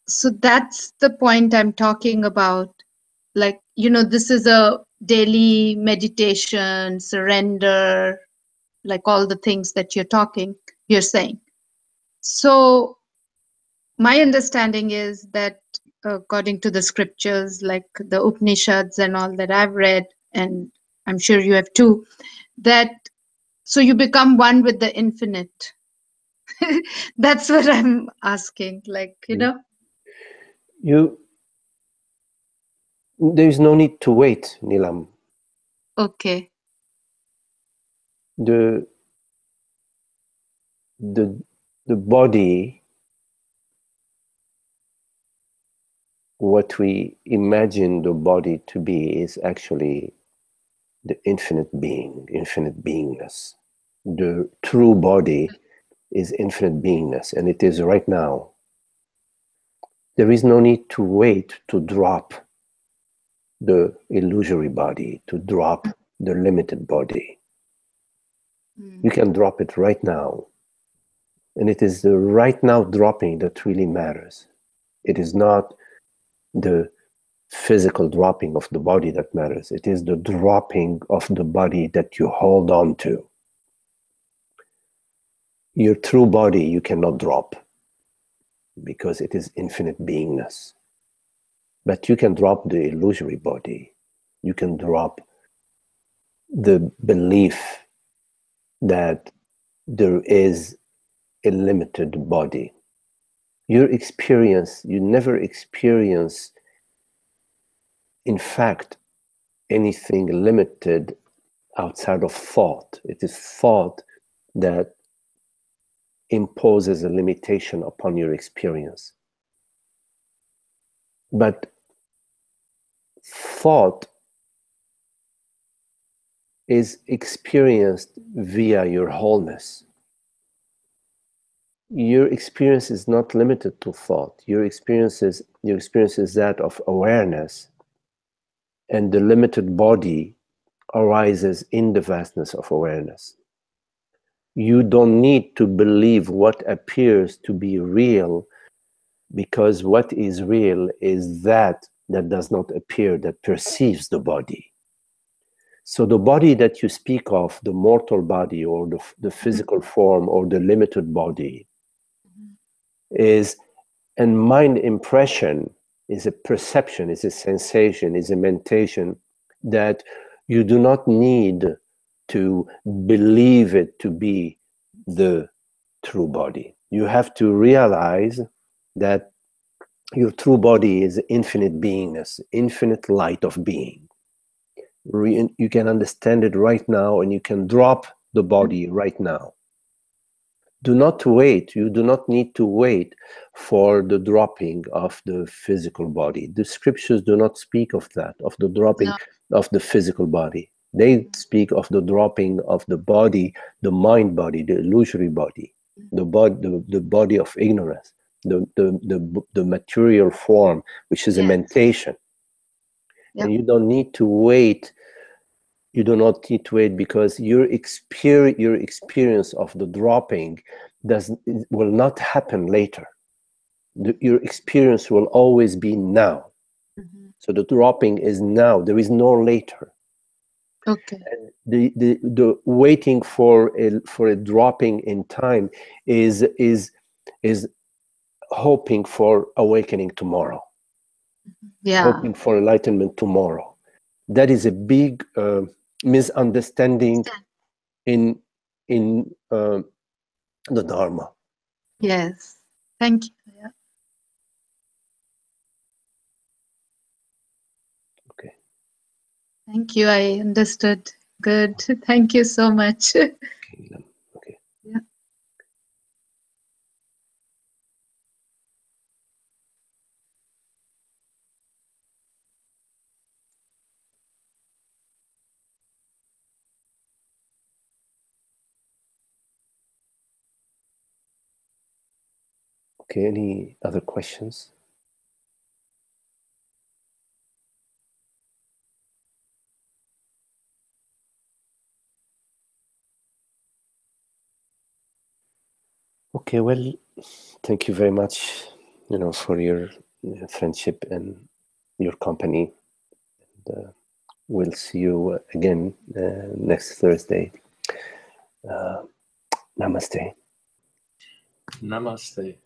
so that's the point I'm talking about. Like, you know, this is a daily meditation, surrender, like all the things that you're saying. So my understanding is that according to the scriptures, like the Upanishads and all that I've read, and I'm sure you have too, that so you become one with the infinite. That's what I'm asking, like, you know.
There's no need to wait, Nilam.
Okay.
The body, what we imagine the body to be, is actually the infinite being, infinite beingness. The true body is infinite beingness, and it is right now. There is no need to wait to drop the illusory body, to drop the limited body. You can drop it right now. And it is the right now dropping that really matters. It is not the physical dropping of the body that matters. It is the dropping of the body that you hold on to. Your true body you cannot drop because it is infinite beingness. But you can drop the illusory body. You can drop the belief that there is a limited body. Your experience, you never experience, in fact, anything limited outside of thought. It is thought that imposes a limitation upon your experience. But thought is experienced via your wholeness. Your experience is not limited to thought. Your experience is that of awareness, and the limited body arises in the vastness of awareness. You don't need to believe what appears to be real, because what is real is that does not appear, that perceives the body. So the body that you speak of, the mortal body or the physical form or the limited body, is a mind impression, is a perception, is a sensation, is a mentation that you do not need to believe it to be the true body. You have to realize that your true body is infinite beingness, infinite light of being. You can understand it right now, and you can drop the body right now. Do not wait. You do not need to wait for the dropping of the physical body. The scriptures do not speak of that, of the dropping of the physical body. They speak of the dropping of the body, the mind body, the illusory body, the body of ignorance, the material form, which is a mentation. And you don't need to wait. You do not need to wait, because your experience of the dropping will not happen later. Your experience will always be now. So the dropping is now. There is no later.
Okay.
And the waiting for a dropping in time is hoping for awakening tomorrow.
Yeah.
Hoping for enlightenment tomorrow. That is a big misunderstanding in the Dharma.
Yes. Thank you. Yeah.
Okay.
Thank you. I understood. Good. Thank you so much.
Okay.
Yeah.
Okay, any other questions? Okay, well, thank you very much, for your friendship and your company. And, we'll see you again next Thursday. Namaste.
Namaste.